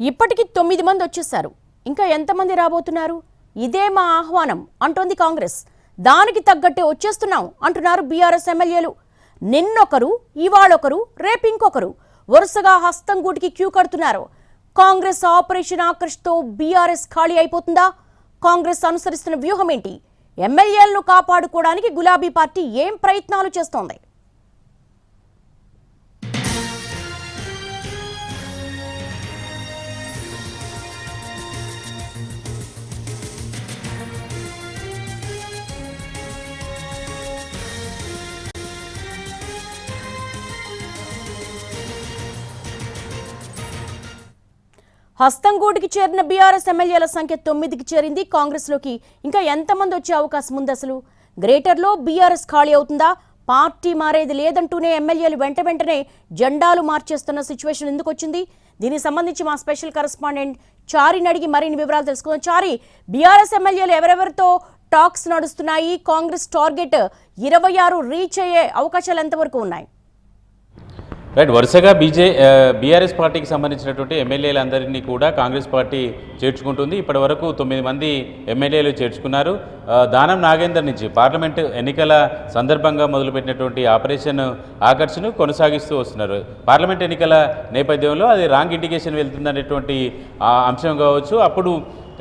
ఇప్పటికి 9 మంది వచ్చేశారు. ఇంకా ఎంతమంది రాబోతున్నారు? ఇదే మా ఆహ్వానం అంటోంది కాంగ్రెస్. దానికి తగ్గట్టే వచ్చేస్తున్నాం అంటున్నారు బీఆర్ఎస్ ఎమ్మెల్యేలు. నిన్నొకరు, ఇవాళొకరు, రేపు ఇంకొకరు వరుసగా హస్తం గూటికి క్యూ కడుతున్నారు. కాంగ్రెస్ ఆపరేషన్ ఆకర్ష్తో బీఆర్ఎస్ ఖాళీ అయిపోతుందా? కాంగ్రెస్ అనుసరిస్తున్న వ్యూహం ఏంటి? ఎమ్మెల్యేలను కాపాడుకోవడానికి గులాబీ పార్టీ ఏం ప్రయత్నాలు చేస్తోంది? హస్తంగూటికి చేరిన బీఆర్ఎస్ ఎమ్మెల్యేల సంఖ్య 9కి చేరింది. కాంగ్రెస్లోకి ఇంకా ఎంతమంది వచ్చే అవకాశం ఉంది? అసలు గ్రేటర్లో బీఆర్ఎస్ ఖాళీ అవుతుందా? పార్టీ మారేది లేదంటూనే ఎమ్మెల్యేలు వెంటనే జెండాలు మార్చేస్తున్న సిచ్యువేషన్ ఎందుకు వచ్చింది? దీనికి సంబంధించి మా స్పెషల్ కరెస్పాండెంట్ చారిని అడిగి మరిన్ని వివరాలు తెలుసుకుందాం. చారి, బీఆర్ఎస్ ఎమ్మెల్యేలు ఎవరెవరితో టాక్స్ నడుస్తున్నాయి? కాంగ్రెస్ టార్గెట్ 26 రీచ్ అయ్యే అవకాశాలు ఎంతవరకు ఉన్నాయి? రైట్, వరుసగా బీఆర్ఎస్ పార్టీకి సంబంధించినటువంటి ఎమ్మెల్యేలందరినీ కూడా కాంగ్రెస్ పార్టీ చేర్చుకుంటుంది. ఇప్పటి వరకు 9 మంది ఎమ్మెల్యేలు చేర్చుకున్నారు. దానం నాగేందర్ నుంచి పార్లమెంటు ఎన్నికల సందర్భంగా మొదలుపెట్టినటువంటి ఆపరేషన్ ఆకర్షను కొనసాగిస్తూ వస్తున్నారు. పార్లమెంట్ ఎన్నికల నేపథ్యంలో అది రాంగ్ ఇండికేషన్ వెళ్తుందనేటువంటి అంశం కావచ్చు, అప్పుడు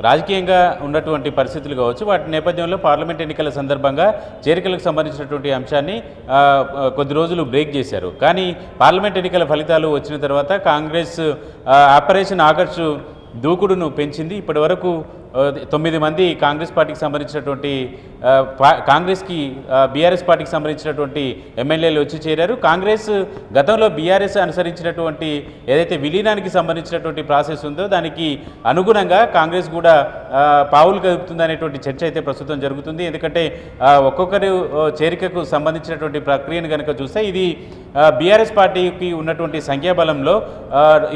రాజకీయంగా ఉన్నటువంటి పరిస్థితులు కావచ్చు, వాటి నేపథ్యంలో పార్లమెంట్ ఎన్నికల సందర్భంగా చేరికలకు సంబంధించినటువంటి అంశాన్ని కొద్ది రోజులు బ్రేక్ చేశారు. కానీ పార్లమెంట్ ఎన్నికల ఫలితాలు వచ్చిన తర్వాత కాంగ్రెస్ ఆపరేషన్ ఆకర్ష్ దూకుడును పెంచింది. ఇప్పటి వరకు 9 మంది కాంగ్రెస్ పార్టీకి సంబంధించినటువంటి కాంగ్రెస్కి బీఆర్ఎస్ పార్టీకి సంబంధించినటువంటి ఎమ్మెల్యేలు వచ్చి చేరారు. కాంగ్రెస్ గతంలో బీఆర్ఎస్ అనుసరించినటువంటి ఏదైతే విలీనానికి సంబంధించినటువంటి ప్రాసెస్ ఉందో దానికి అనుగుణంగా కాంగ్రెస్ కూడా పావులు కదుపుతుందనేటువంటి చర్చ అయితే ప్రస్తుతం జరుగుతుంది. ఎందుకంటే ఒక్కొక్కరు చేరికకు సంబంధించినటువంటి ప్రక్రియను కనుక చూస్తే ఇది బీఆర్ఎస్ పార్టీకి ఉన్నటువంటి సంఖ్యాబలంలో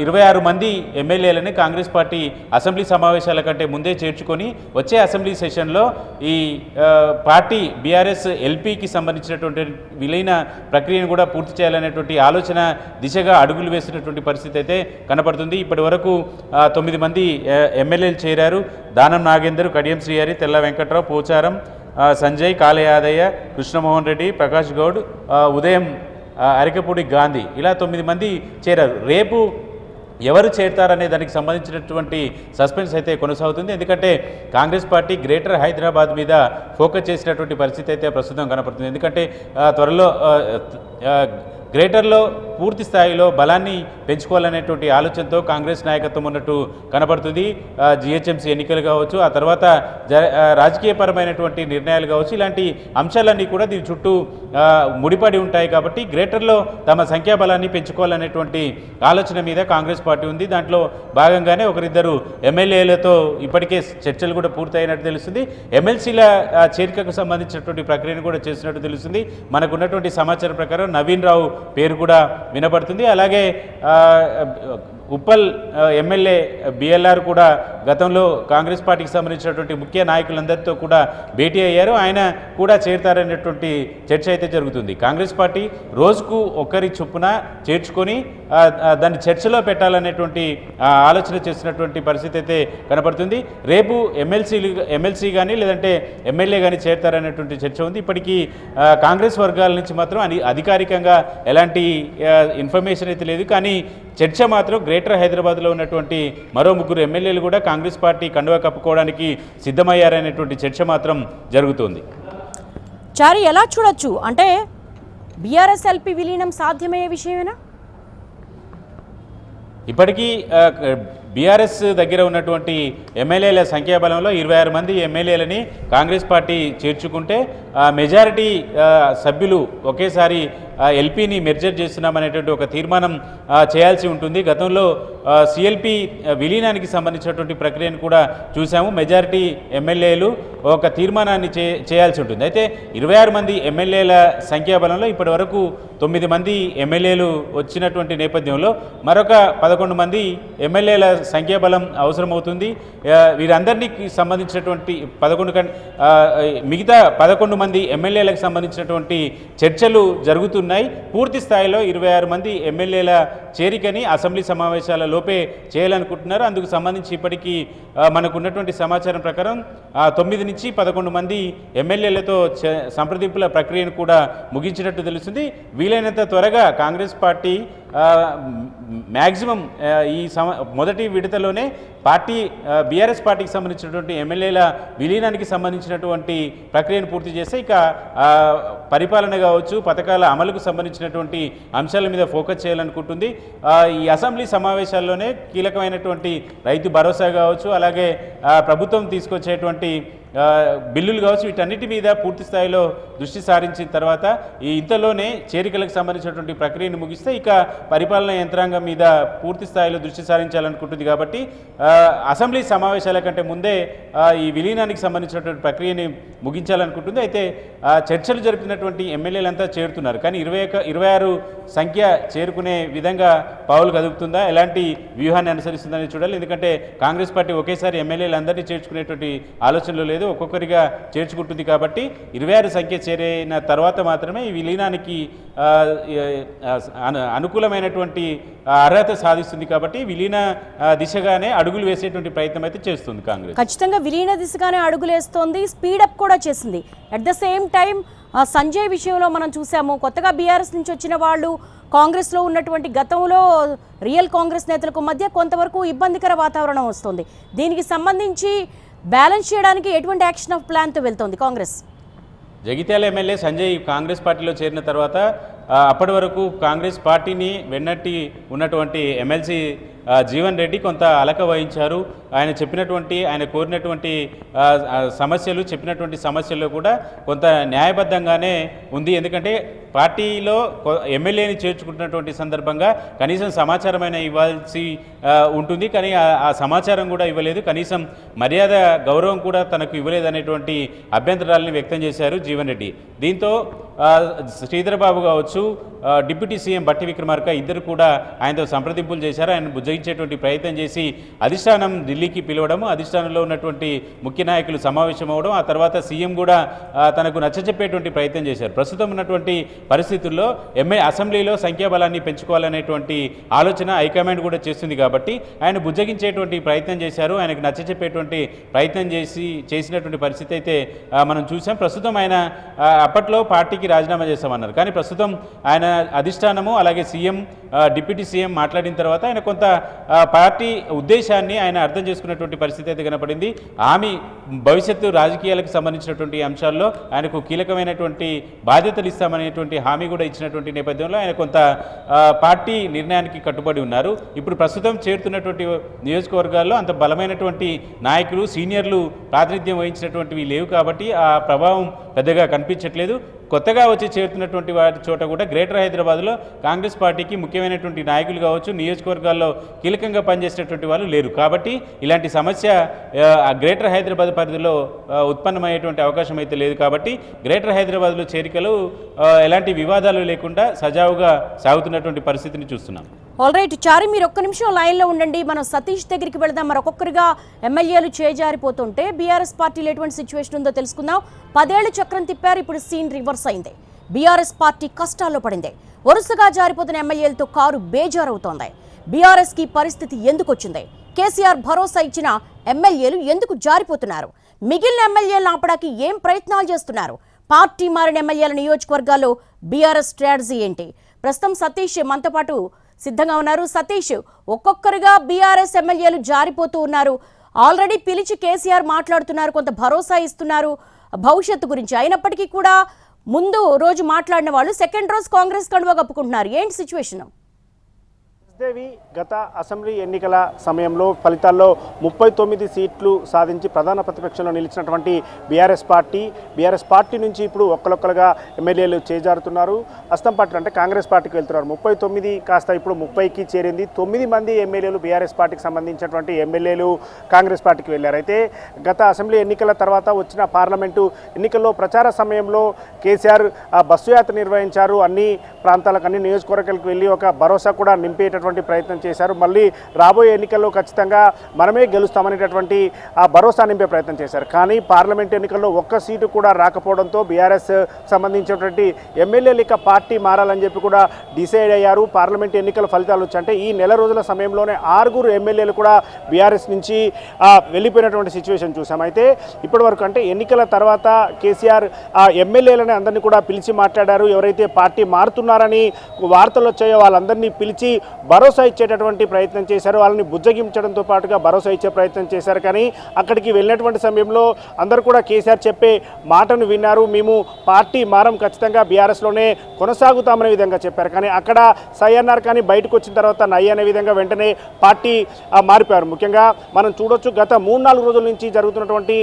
26 మంది ఎమ్మెల్యేలని కాంగ్రెస్ పార్టీ అసెంబ్లీ సమావేశాల కంటే ముందే చేర్చుకొని వచ్చే అసెంబ్లీ సెషన్లో ఈ పార్టీ బీఆర్ఎస్ ఎల్పీకి సంబంధించినటువంటి విలీన ప్రక్రియను కూడా పూర్తి చేయాలనేటువంటి ఆలోచన దిశగా అడుగులు వేసినటువంటి పరిస్థితి అయితే కనపడుతుంది. ఇప్పటి వరకు 9 మంది ఎమ్మెల్యేలు చేరారు. దానం నాగేందర్, కడియం శ్రీహరి, తెల్ల వెంకట్రావు, పోచారం సంజయ్, కాళ యాదయ్య, కృష్ణమోహన్ రెడ్డి, ప్రకాష్ గౌడ్, ఉదయం అరికపూడి గాంధీ, ఇలా 9 మంది చేరారు. రేపు ఎవరు చేరతారనే దానికి సంబంధించినటువంటి సస్పెన్స్ అయితే కొనసాగుతుంది. ఎందుకంటే కాంగ్రెస్ పార్టీ గ్రేటర్ హైదరాబాద్ మీద ఫోకస్ చేసినటువంటి పరిస్థితి అయితే ప్రస్తుతం కనపడుతుంది. ఎందుకంటే త్వరలో గ్రేటర్లో పూర్తి స్థాయిలో బలాన్ని పెంచుకోవాలనేటువంటి ఆలోచనతో కాంగ్రెస్ నాయకత్వం ఉన్నట్టు కనపడుతుంది. జిహెచ్ఎంసీ ఎన్నికలు కావచ్చు, ఆ తర్వాత రాజకీయపరమైనటువంటి నిర్ణయాలు కావచ్చు, ఇలాంటి అంశాలన్నీ కూడా దీని చుట్టూ ముడిపడి ఉంటాయి. కాబట్టి గ్రేటర్లో తమ సంఖ్యాబలాన్ని పెంచుకోవాలనేటువంటి ఆలోచన మీద కాంగ్రెస్ పార్టీ ఉంది. దాంట్లో భాగంగానే ఒకరిద్దరు ఎమ్మెల్యేలతో ఇప్పటికే చర్చలు కూడా పూర్తయినట్టు తెలుస్తుంది. ఎమ్మెల్సీల చేరికకు సంబంధించినటువంటి ప్రక్రియను కూడా చేసినట్టు తెలుస్తుంది. మనకున్నటువంటి సమాచారం ప్రకారం నవీన్ రావు పేరు కూడా వినబడుతుంది. అలాగే ఉప్పల్ ఎమ్మెల్యే బిఎల్ఆర్ కూడా గతంలో కాంగ్రెస్ పార్టీకి సంబంధించినటువంటి ముఖ్య నాయకులందరితో కూడా భేటీ అయ్యారు. ఆయన కూడా చేరతారనేటువంటి చర్చ అయితే జరుగుతుంది. కాంగ్రెస్ పార్టీ రోజుకు ఒకరి చొప్పున చేర్చుకొని దాన్ని చర్చలో పెట్టాలనేటువంటి ఆలోచన చేసినటువంటి పరిస్థితి అయితే కనపడుతుంది. రేపు ఎమ్మెల్సీ కానీ లేదంటే ఎమ్మెల్యే కానీ చేరతారనేటువంటి చర్చ ఉంది. ఇప్పటికీ కాంగ్రెస్ వర్గాల నుంచి మాత్రం అధికారికంగా ఎలాంటి ఇన్ఫర్మేషన్ అయితే లేదు. కానీ చర్చ మాత్రం గ్రేటర్ హైదరాబాద్లో ఉన్నటువంటి మరో 3 ఎమ్మెల్యేలు కూడా కాంగ్రెస్ పార్టీ కండువా కప్పుకోవడానికి సిద్ధమయ్యారనేటువంటి చర్చ మాత్రం జరుగుతుంది. చారి, ఎలా చూడొచ్చు? అంటే బీఆర్ఎస్ ఎల్పీ విలీనం సాధ్యమయ్యే విషయమేనా? ఇప్పటికీ బీఆర్ఎస్ దగ్గర ఉన్నటువంటి ఎమ్మెల్యేల సంఖ్యాబలంలో 26 మంది ఎమ్మెల్యేలని కాంగ్రెస్ పార్టీ చేర్చుకుంటే మెజారిటీ సభ్యులు ఒకేసారి ఎల్పీని మెర్జర్ చేస్తున్నామనేటువంటి ఒక తీర్మానం చేయాల్సి ఉంటుంది. గతంలో సిఎల్పి విలీనానికి సంబంధించినటువంటి ప్రక్రియను కూడా చూసాము. మెజారిటీ ఎమ్మెల్యేలు ఒక తీర్మానాన్ని చేయాల్సి ఉంటుంది. అయితే 26 మంది ఎమ్మెల్యేల సంఖ్యాబలంలో ఇప్పటి వరకు 9 మంది ఎమ్మెల్యేలు వచ్చినటువంటి నేపథ్యంలో మరొక 11 మంది ఎమ్మెల్యేల సంఖ్యాబలం అవసరమవుతుంది. వీరందరికీ సంబంధించినటువంటి మిగతా 11 మంది ఎమ్మెల్యేలకు సంబంధించినటువంటి చర్చలు జరుగుతున్నాయి. పూర్తి స్థాయిలో 26 మంది ఎమ్మెల్యేల చేరికని అసెంబ్లీ సమావేశాల లోపే చేయాలనుకుంటున్నారు. అందుకు సంబంధించి ఇప్పటికీ మనకున్నటువంటి సమాచారం ప్రకారం 9 నుంచి 11 మంది ఎమ్మెల్యేలతో సంప్రదింపుల ప్రక్రియను కూడా ముగించినట్టు తెలుస్తుంది. వీలైనంత త్వరగా కాంగ్రెస్ పార్టీ మ్యాక్సిమం ఈ మొదటి విడతలోనే బీఆర్ఎస్ పార్టీకి సంబంధించినటువంటి ఎమ్మెల్యేల విలీనానికి సంబంధించినటువంటి ప్రక్రియను పూర్తి చేస్తే ఇక పరిపాలన కావచ్చు, పథకాల అమలుకు సంబంధించినటువంటి అంశాల మీద ఫోకస్ చేయాలనుకుంటుంది. ఈ అసెంబ్లీ సమావేశాల్లోనే కీలకమైనటువంటి రైతు భరోసా కావచ్చు, అలాగే ప్రభుత్వం తీసుకొచ్చేటువంటి బిల్లులు కావచ్చు, వీటన్నిటి మీద పూర్తి స్థాయిలో దృష్టి సారించిన తర్వాత ఇంతలోనే చేరికలకు సంబంధించినటువంటి ప్రక్రియను ముగిస్తే ఇక పరిపాలనా యంత్రాంగం మీద పూర్తి స్థాయిలో దృష్టి సారించాలనుకుంటుంది. కాబట్టి అసెంబ్లీ సమావేశాల కంటే ముందే ఈ విలీనానికి సంబంధించినటువంటి ప్రక్రియని ముగించాలనుకుంటుంది. అయితే చర్చలు జరిపినటువంటి ఎమ్మెల్యేలంతా చేరుతున్నారు, కానీ 26 సంఖ్య చేరుకునే విధంగా పావులు కదుపుతుందా, ఎలాంటి వ్యూహాన్ని అనుసరిస్తుందని చూడాలి. ఎందుకంటే కాంగ్రెస్ పార్టీ ఒకేసారి ఎమ్మెల్యేలందరినీ చేర్చుకునేటువంటి ఆలోచనలు లేదు, ఒక్కొక్కరిగా చేర్చుకుంటుంది. కాబట్టి 26 సంఖ్య చేరిన తర్వాత మాత్రమే ఈ విలీనానికి అనుకూలమైనటువంటి అర్హత సాధిస్తుంది. కాబట్టి విలీన దిశగానే అడుగులు వేసేటువంటి ప్రయత్నం అయితే చేస్తుంది కాంగ్రెస్. ఖచ్చితంగా విలీన దిశగానే అడుగులు వేస్తోంది, స్పీడప్ కూడా చేసింది. At the same time Sanjay విషయంలో మనం చూసాము, కొత్తగా బీఆర్ఎస్ నుంచి వచ్చిన వాళ్ళు కాంగ్రెస్లో ఉన్నటువంటి గతంలో రియల్ కాంగ్రెస్ నేతలకు మధ్య కొంతవరకు ఇబ్బందికర వాతావరణం వస్తుంది. దీనికి సంబంధించి బ్యాలెన్స్ చేయడానికి ఎటువంటి యాక్షన్ ఆఫ్ ప్లాన్తో వెళ్తోంది కాంగ్రెస్? జగిత్యాల ఎమ్మెల్యే సంజయ్ కాంగ్రెస్ పార్టీలో చేరిన తర్వాత అప్పటి వరకు కాంగ్రెస్ పార్టీని వెన్నట్టి ఉన్నటువంటి ఎమ్మెల్సీ జీవన్ రెడ్డి కొంత అలక వహించారు. ఆయన కోరినటువంటి సమస్యలు, చెప్పినటువంటి సమస్యల్లో కూడా కొంత న్యాయబద్ధంగానే ఉంది. ఎందుకంటే పార్టీలో ఎమ్మెల్యేని చేర్చుకుంటున్నటువంటి సందర్భంగా కనీసం సమాచారమైన ఇవ్వాల్సి ఉంటుంది, కానీ ఆ సమాచారం కూడా ఇవ్వలేదు, కనీసం మర్యాద గౌరవం కూడా తనకు ఇవ్వలేదనేటువంటి అభ్యంతరాలని వ్యక్తం చేశారు జీవన్ రెడ్డి. దీంతో శ్రీధర్ బాబు కావచ్చు, డిప్యూటీ సీఎం బట్టి విక్రమార్క ఇద్దరు కూడా ఆయనతో సంప్రదింపులు చేశారు. ఆయన బుజ్జగించేటువంటి ప్రయత్నం చేసి అధిష్టానం ఢిల్లీకి పిలవడము, అధిష్టానంలో ఉన్నటువంటి ముఖ్య నాయకులు సమావేశం అవ్వడం, ఆ తర్వాత సీఎం కూడా తనకు నచ్చచెప్పేటువంటి ప్రయత్నం చేశారు. ప్రస్తుతం ఉన్నటువంటి పరిస్థితుల్లో అసెంబ్లీలో సంఖ్యాబలాన్ని పెంచుకోవాలనేటువంటి ఆలోచన హైకమాండ్ కూడా చేస్తుంది. కాబట్టి ఆయన బుజ్జగించేటువంటి ప్రయత్నం చేశారు, ఆయనకు నచ్చచెప్పేటువంటి ప్రయత్నం చేసినటువంటి పరిస్థితి అయితే మనం చూసాం. ప్రస్తుతం ఆయన అప్పట్లో పార్టీకి రాజీనామా చేస్తామన్నారు, కానీ ప్రస్తుతం ఆయన అధిష్టానము అలాగే సీఎం, డిప్యూటీ సీఎం మాట్లాడిన తర్వాత ఆయన కొంత పార్టీ ఉద్దేశాన్ని ఆయన అర్థం చేసుకున్నటువంటి పరిస్థితి అయితే కనపడింది. భవిష్యత్తు రాజకీయాలకు సంబంధించినటువంటి అంశాల్లో ఆయనకు కీలకమైనటువంటి బాధ్యతలు ఇస్తామనేటువంటి హామీ కూడా ఇచ్చినటువంటి నేపథ్యంలో ఆయన కొంత పార్టీ నిర్ణయానికి కట్టుబడి ఉన్నారు. ఇప్పుడు ప్రస్తుతం చేరుతున్నటువంటి నియోజకవర్గాల్లో అంత బలమైనటువంటి నాయకులు, సీనియర్లు ప్రాతినిధ్యం వహించినటువంటివి లేవు. కాబట్టి ఆ ప్రభావం పెద్దగా కనిపించట్లేదు. కొత్తగా వచ్చి చేరుతున్నటువంటి వారి చోట కూడా గ్రేటర్ హైదరాబాద్లో కాంగ్రెస్ పార్టీకి ముఖ్యమైనటువంటి నాయకులు కావచ్చు, నియోజకవర్గాల్లో కీలకంగా పనిచేసేటువంటి వాళ్ళు లేరు. కాబట్టి ఇలాంటి సమస్య గ్రేటర్ హైదరాబాద్ పరిధిలో ఉత్పన్నమయ్యేటువంటి అవకాశం అయితే లేదు. కాబట్టి గ్రేటర్ హైదరాబాద్లో చేరికలు ఎలాంటి వివాదాలు లేకుండా సజావుగా సాగుతున్నటువంటి పరిస్థితిని చూస్తున్నాం. ఆల్ రైట్ చారి, మీరు ఒక్క నిమిషం లైన్లో ఉండండి. మనం సతీష్ దగ్గరికి వెళదాం. మరొక్కొక్కరిగా ఎమ్మెల్యేలు చేజారిపోతుంటే బీఆర్ఎస్ పార్టీలో ఎటువంటి సిచ్యువేషన్ ఉందో తెలుసుకుందాం. 10 ఏళ్లు చక్రం తిప్పారు, ఇప్పుడు సీన్ రివర్స్ అయింది. బీఆర్ఎస్ పార్టీ కష్టాల్లో పడింది. వరుసగా జారిపోతున్న ఎమ్మెల్యేలతో కారు బేజారవుతోంది. బీఆర్ఎస్కి పరిస్థితి ఎందుకు వచ్చింది? కేసీఆర్ భరోసా ఇచ్చిన ఎమ్మెల్యేలు ఎందుకు జారిపోతున్నారు? మిగిలిన ఎమ్మెల్యేలను ఆపడానికి ఏం ప్రయత్నాలు చేస్తున్నారు? పార్టీ మారిన ఎమ్మెల్యేల నియోజకవర్గాల్లో బీఆర్ఎస్ స్ట్రాటజీ ఏంటి? ప్రస్తుతం సతీష్ మనతో పాటు సిద్ధంగా ఉన్నారు. సతీష్, ఒక్కొక్కరుగా బీఆర్ఎస్ ఎమ్మెల్యేలు జారిపోతూ ఉన్నారు. ఆల్రెడీ పిలిచి కేసీఆర్ మాట్లాడుతున్నారు, కొంత భరోసా ఇస్తున్నారు భవిష్యత్తు గురించి. అయినప్పటికీ కూడా ముందు రోజు మాట్లాడిన వాళ్ళు సెకండ్ రోజు కాంగ్రెస్ కండువా కప్పుకుంటున్నారు. ఏంటి సిచ్యువేషన్? దేవి, గత అసెంబ్లీ ఎన్నికల సమయంలో ఫలితాల్లో 39 సీట్లు సాధించి ప్రధాన ప్రతిపక్షంలో నిలిచినటువంటి బీఆర్ఎస్ పార్టీ నుంచి ఇప్పుడు ఒక్కరొక్కరుగా ఎమ్మెల్యేలు చేజారుతున్నారు. అస్తం పార్టీ అంటే కాంగ్రెస్ పార్టీకి వెళ్తున్నారు. 39 కాస్త ఇప్పుడు 30కి చేరింది. 9 మంది ఎమ్మెల్యేలు బీఆర్ఎస్ పార్టీకి సంబంధించినటువంటి ఎమ్మెల్యేలు కాంగ్రెస్ పార్టీకి వెళ్ళారు. అయితే గత అసెంబ్లీ ఎన్నికల తర్వాత వచ్చిన పార్లమెంటు ఎన్నికల్లో ప్రచార సమయంలో కేసీఆర్ బస్సు యాత్ర నిర్వహించారు. అన్ని ప్రాంతాలకు, అన్ని నియోజకవర్గాలకు వెళ్ళి ఒక భరోసా కూడా నింపేట చేసేటటువంటి ప్రయత్నం చేశారు. మళ్ళీ రాబోయే ఎన్నికల్లో ఖచ్చితంగా మనమే గెలుస్తామనేటటువంటి భరోసా నింపే ప్రయత్నం చేశారు. కానీ పార్లమెంట్ ఎన్నికల్లో ఒక్క సీటు కూడా రాకపోవడంతో బీఆర్ఎస్ సంబంధించినటువంటి ఎమ్మెల్యేలు ఇక పార్టీ మారాలని చెప్పి కూడా డిసైడ్ అయ్యారు. పార్లమెంట్ ఎన్నికల ఫలితాలు వచ్చంటే ఈ నెల రోజుల సమయంలోనే 6 ఎమ్మెల్యేలు కూడా బీఆర్ఎస్ నుంచి వెళ్ళిపోయినటువంటి సిచ్యువేషన్ చూసాం. అయితే ఇప్పటి వరకు అంటే ఎన్నికల తర్వాత కేసీఆర్ ఎమ్మెల్యేలని అందరినీ కూడా పిలిచి మాట్లాడారు. ఎవరైతే పార్టీ మారుతున్నారని వార్తలు వచ్చాయో వాళ్ళందరినీ పిలిచి భరోసా ఇచ్చేటటువంటి ప్రయత్నం చేశారు. వాళ్ళని బుజ్జగించడంతో పాటుగా భరోసా ఇచ్చే ప్రయత్నం చేశారు. కానీ అక్కడికి వెళ్ళినటువంటి సమయంలో అందరూ కూడా కేసీఆర్ చెప్పే మాటను విన్నారు. మేము పార్టీ మారం, ఖచ్చితంగా బీఆర్ఎస్లోనే కొనసాగుతామనే విధంగా చెప్పారు. కానీ అక్కడ సై అన్నారు. కానీ బయటకు వచ్చిన తర్వాత నై అనే విధంగా వెంటనే పార్టీ మారిపోయారు. ముఖ్యంగా మనం చూడొచ్చు గత 3-4 రోజుల నుంచి జరుగుతున్నటువంటి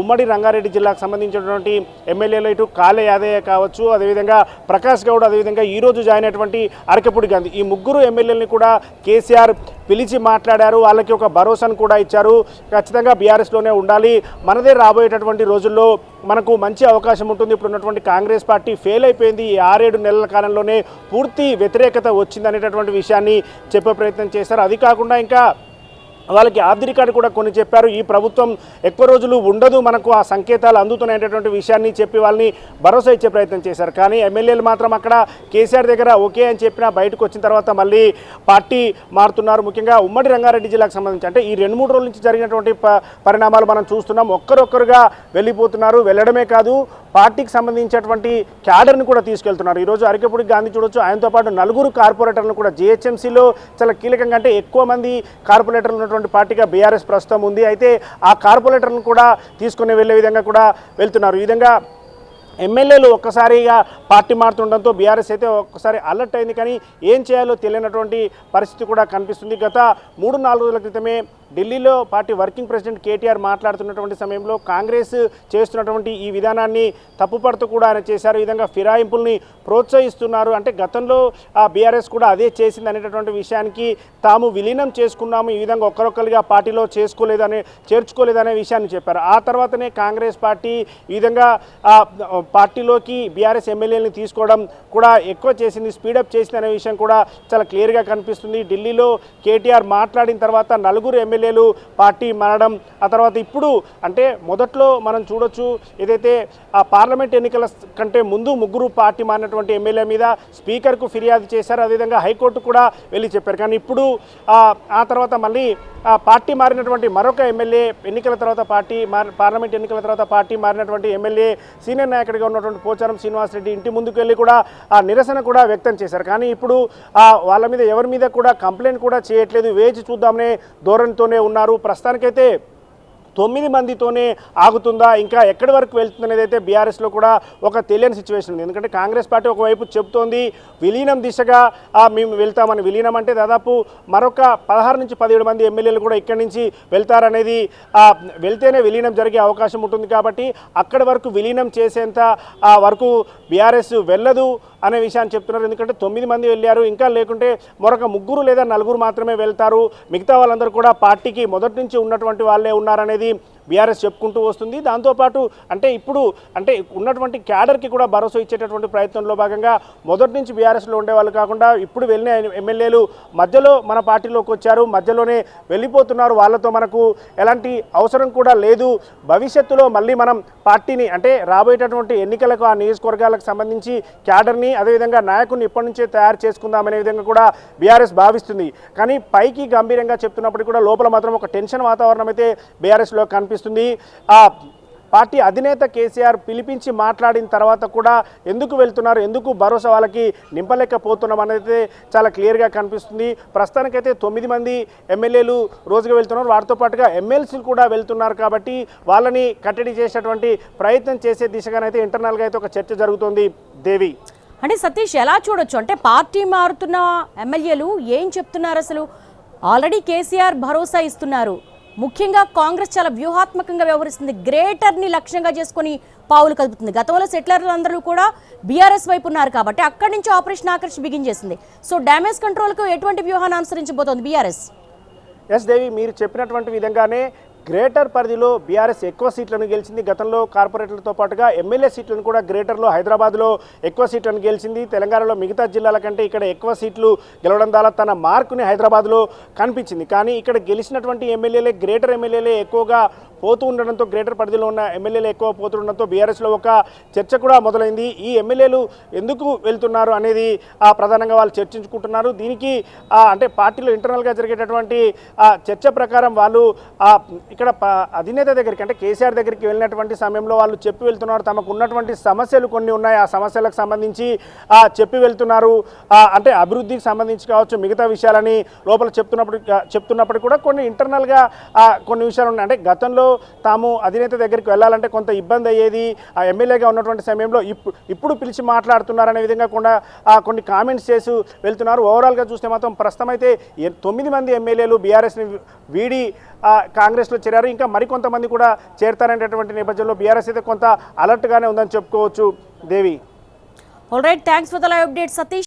ఉమ్మడి రంగారెడ్డి జిల్లాకు సంబంధించినటువంటి ఎమ్మెల్యేలు ఇటు కాళే యాదయ్య కావచ్చు, అదేవిధంగా ప్రకాష్ గౌడ్, అదేవిధంగా ఈరోజు జాయిన్ అయినటువంటి అరకపూడి గాంధీ, ఈ 3 ఎమ్మెల్యేలని కూడా కేసీఆర్ పిలిచి మాట్లాడారు. వాళ్ళకి ఒక భరోసాను కూడా ఇచ్చారు. ఖచ్చితంగా బీఆర్ఎస్లోనే ఉండాలి, మనదే రాబోయేటటువంటి రోజుల్లో మనకు మంచి అవకాశం ఉంటుంది. ఇప్పుడు ఉన్నటువంటి కాంగ్రెస్ పార్టీ ఫెయిల్ అయిపోయింది, ఈ 6-7 నెలల కాలంలోనే పూర్తి వ్యతిరేకత వచ్చిందనేటటువంటి విషయాన్ని చెప్పే ప్రయత్నం చేశారు. అది కాకుండా ఇంకా వాళ్ళకి ఆఫ్ రికార్డు కూడా కొన్ని చెప్పారు. ఈ ప్రభుత్వం ఎక్కువ రోజులు ఉండదు, మనకు ఆ సంకేతాలు అందుతున్నాయనేటువంటి విషయాన్ని చెప్పి వాళ్ళని భరోసా ఇచ్చే ప్రయత్నం చేశారు. కానీ ఎమ్మెల్యేలు మాత్రం అక్కడ కేసీఆర్ దగ్గర ఓకే అని చెప్పినా బయటకు వచ్చిన తర్వాత మళ్ళీ పార్టీ మారుతున్నారు. ముఖ్యంగా ఉమ్మడి రంగారెడ్డి జిల్లాకు సంబంధించి అంటే ఈ 2-3 రోజుల నుంచి జరిగినటువంటి పరిణామాలు మనం చూస్తున్నాం. ఒక్కరొక్కరుగా వెళ్ళిపోతున్నారు. వెళ్ళడమే కాదు, పార్టీకి సంబంధించినటువంటి క్యాడర్ని కూడా తీసుకెళ్తున్నారు. ఈరోజు అరకపూడి గాంధీ చూడొచ్చు, ఆయనతో పాటు 4 కార్పొరేటర్లను కూడా జీహెచ్ఎంసీలో చాలా కీలకంగా అంటే ఎక్కువ మంది కార్పొరేటర్లు ఉన్నటువంటి పార్టీగా బీఆర్ఎస్ ప్రస్తుతం ఉంది. అయితే ఆ కార్పొరేటర్లను కూడా తీసుకుని వెళ్ళే విధంగా కూడా వెళ్తున్నారు. ఈ విధంగా ఎమ్మెల్యేలు ఒక్కసారిగా పార్టీ మారుతుండడంతో బీఆర్ఎస్ అయితే ఒక్కసారి అలర్ట్ అయింది. కానీ ఏం చేయాలో తెలియనటువంటి పరిస్థితి కూడా కనిపిస్తుంది. గత 3-4 రోజుల క్రితమే ఢిల్లీలో పార్టీ వర్కింగ్ ప్రెసిడెంట్ కేటీఆర్ మాట్లాడుతున్నటువంటి సమయంలో కాంగ్రెస్ చేస్తున్నటువంటి ఈ విధానాన్ని తప్పుపడుతూ కూడా ఆయన చేశారు. ఈ విధంగా ఫిరాయింపుల్ని ప్రోత్సహిస్తున్నారు. అంటే గతంలో బీఆర్ఎస్ కూడా అదే చేసింది అనేటటువంటి విషయానికి తాము విలీనం చేసుకున్నాము, ఈ విధంగా ఒక్కరొక్కరిగా పార్టీలో చేర్చుకోలేదనే విషయాన్ని చెప్పారు. ఆ తర్వాతనే కాంగ్రెస్ పార్టీ ఈ విధంగా పార్టీలోకి బీఆర్ఎస్ ఎమ్మెల్యేలని తీసుకోవడం కూడా ఎక్కువ చేసింది, స్పీడప్ చేసింది అనే విషయం కూడా చాలా క్లియర్గా కనిపిస్తుంది. ఢిల్లీలో కేటీఆర్ మాట్లాడిన తర్వాత 4 ఎమ్మెల్యేలు పార్టీ మారడం, ఆ తర్వాత ఇప్పుడు అంటే మొదట్లో మనం చూడొచ్చు ఏదైతే ఆ పార్లమెంట్ ఎన్నికల కంటే ముందు 3 పార్టీ మారినటువంటి ఎమ్మెల్యే మీద స్పీకర్కు ఫిర్యాదు చేశారు. అదేవిధంగా హైకోర్టు కూడా వెళ్ళి చెప్పారు. కానీ ఇప్పుడు ఆ తర్వాత మళ్ళీ పార్టీ మారినటువంటి మరొక ఎమ్మెల్యే ఎన్నికల తర్వాత పార్లమెంట్ ఎన్నికల తర్వాత పార్టీ మారినటువంటి ఎమ్మెల్యే సీనియర్ నాయకుడిగా ఉన్నటువంటి పోచారం శ్రీనివాసరెడ్డి ఇంటి ముందుకు వెళ్ళి కూడా ఆ నిరసన కూడా వ్యక్తం చేశారు. కానీ ఇప్పుడు వాళ్ళ మీద ఎవరి మీద కూడా కంప్లైంట్ కూడా చేయట్లేదు, వేచి చూద్దామనే ధోరణితోనే ఉన్నారు. ప్రస్తుతానికైతే 9 మందితోనే ఆగుతుందా, ఇంకా ఎక్కడి వరకు వెళ్తుందనేది అయితే బీఆర్ఎస్లో కూడా ఒక తెలియని సిచ్యువేషన్ ఉంది. ఎందుకంటే కాంగ్రెస్ పార్టీ ఒకవైపు చెబుతోంది విలీనం దిశగా మేము వెళ్తామని. విలీనం అంటే దాదాపు మరొక 16 నుంచి 17 మంది ఎమ్మెల్యేలు కూడా ఇక్కడి నుంచి వెళ్తారనేది, వెళ్తేనే విలీనం జరిగే అవకాశం ఉంటుంది. కాబట్టి అక్కడి వరకు విలీనం చేసేంత వరకు బీఆర్ఎస్ వెళ్ళదు అనే విషయాన్ని చెప్తున్నారు. ఎందుకంటే 9 మంది వెళ్ళారు, ఇంకా లేకుంటే మరొక 3 లేదా 4 మాత్రమే వెళ్తారు. మిగతా వాళ్ళందరూ కూడా పార్టీకి మొదటి నుంచి ఉన్నటువంటి వాళ్ళే ఉన్నారనేది బీఆర్ఎస్ చెప్పుకుంటూ వస్తుంది. దాంతోపాటు అంటే ఇప్పుడు అంటే ఉన్నటువంటి క్యాడర్కి కూడా భరోసా ఇచ్చేటటువంటి ప్రయత్నంలో భాగంగా మొదటి నుంచి బీఆర్ఎస్లో ఉండేవాళ్ళు కాకుండా ఇప్పుడు వెళ్ళిన ఎమ్మెల్యేలు మధ్యలో మన పార్టీలోకి వచ్చారు, మధ్యలోనే వెళ్ళిపోతున్నారు. వాళ్ళతో మనకు ఎలాంటి అవసరం కూడా లేదు. భవిష్యత్తులో మళ్ళీ మనం పార్టీని అంటే రాబోయేటటువంటి ఎన్నికలకు ఆ నియోజకవర్గాలకు సంబంధించి క్యాడర్ని అదేవిధంగా నాయకుడిని ఇప్పటి నుంచే తయారు చేసుకుందామనే విధంగా కూడా బీఆర్ఎస్ భావిస్తుంది. కానీ పైకి గంభీరంగా చెప్తున్నప్పటికీ కూడా లోపల మాత్రం ఒక టెన్షన్ వాతావరణం అయితే బీఆర్ఎస్లో కనిపిస్తుంది. పార్టీ అధినేత కేసీఆర్ పిలిపించి మాట్లాడిన తర్వాత కూడా ఎందుకు వెళ్తున్నారు, ఎందుకు భరోసా వాళ్ళకి నింపలేకపోతున్నాం అనేది చాలా క్లియర్గా కనిపిస్తుంది. ప్రస్తుతానికైతే 9 మంది ఎమ్మెల్యేలు రోజుగా వెళ్తున్నారు, వాటితో పాటుగా ఎమ్మెల్సీలు కూడా వెళ్తున్నారు. కాబట్టి వాళ్ళని కట్టడి చేసేటువంటి ప్రయత్నం చేసే దిశగానైతే ఇంటర్నల్గా అయితే ఒక చర్చ జరుగుతోంది. దేవి, అంటే సతీష్ ఎలా చూడొచ్చు అంటే పార్టీ మారుతున్న ఎమ్మెల్యేలు ఏం చెప్తున్నారు? అసలు ఆల్రెడీ కేసీఆర్ భరోసా ఇస్తున్నారు. ముఖ్యంగా కాంగ్రెస్ చాలా వ్యూహాత్మకంగా వ్యవహరిస్తుంది, గ్రేటర్ని లక్ష్యంగా చేసుకొని పావులు కదుపుతుంది. గతంలో సెటిలర్లు అందరూ కూడా బీఆర్ఎస్ వైపు ఉన్నారు కాబట్టి అక్కడి నుంచి ఆపరేషన్ ఆకర్ష్ బిగిన్ చేసింది. సో డ్యామేజ్ కంట్రోల్కు ఎటువంటి వ్యూహాన్ని అనుసరించబోతోంది బీఆర్ఎస్? ఎస్ దేవి, మీరు చెప్పినటువంటి విధంగానే గ్రేటర్ పరిధిలో బీఆర్ఎస్ ఎక్కువ సీట్లను గెలిచింది. గతంలో కార్పొరేటర్లతో పాటుగా ఎమ్మెల్యే సీట్లను కూడా గ్రేటర్లో హైదరాబాద్లో ఎక్కువ సీట్లను గెలిచింది. తెలంగాణలో మిగతా జిల్లాల కంటే ఇక్కడ ఎక్కువ సీట్లు గెలవడం ద్వారా తన మార్కుని హైదరాబాద్లో కనిపించింది. కానీ ఇక్కడ గెలిచినటువంటి ఎమ్మెల్యేలే గ్రేటర్ ఎమ్మెల్యేలే ఎక్కువగా పోతూ ఉండడంతో, గ్రేటర్ పరిధిలో ఉన్న ఎమ్మెల్యేలు ఎక్కువ పోతుండడంతో బీఆర్ఎస్లో ఒక చర్చ కూడా మొదలైంది. ఈ ఎమ్మెల్యేలు ఎందుకు వెళ్తున్నారు అనేది ప్రధానంగా వాళ్ళు చర్చించుకుంటున్నారు. దీనికి అంటే పార్టీలో ఇంటర్నల్గా జరిగేటటువంటి చర్చ ప్రకారం వాళ్ళు ఇక్కడ అధినేత దగ్గరికి అంటే కేసీఆర్ దగ్గరికి వెళ్ళినటువంటి సమయంలో వాళ్ళు చెప్పి వెళ్తున్నారు. తమకు ఉన్నటువంటి సమస్యలు కొన్ని ఉన్నాయి, ఆ సమస్యలకు సంబంధించి చెప్పి వెళ్తున్నారు. అంటే అభివృద్ధికి సంబంధించి కావచ్చు, మిగతా విషయాలని లోపల చెప్తున్నప్పుడు కూడా కొన్ని ఇంటర్నల్గా కొన్ని విషయాలు ఉన్నాయి. అంటే గతంలో తాము అధినేత దగ్గరికి వెళ్ళాలంటే కొంత ఇబ్బంది అయ్యేది, ఆ ఎమ్మెల్యేగా ఉన్నటువంటి సమయంలో ఇప్పుడు పిలిచి మాట్లాడుతున్నారనే విధంగా కూడా కొన్ని కామెంట్స్ చేసి వెళ్తున్నారు. ఓవరాల్గా చూస్తే మాత్రం ప్రస్తుతం అయితే 9 మంది ఎమ్మెల్యేలు బీఆర్ఎస్ని వీడి కాంగ్రెస్లో చేరారు. ఇంకా మరికొంతమంది కూడా చేరతారనేటటువంటి నేపథ్యంలో బీఆర్ఎస్ అయితే కొంత అలర్ట్గానే ఉందని చెప్పుకోవచ్చు. Devi, all right, thanks for the live update Satish.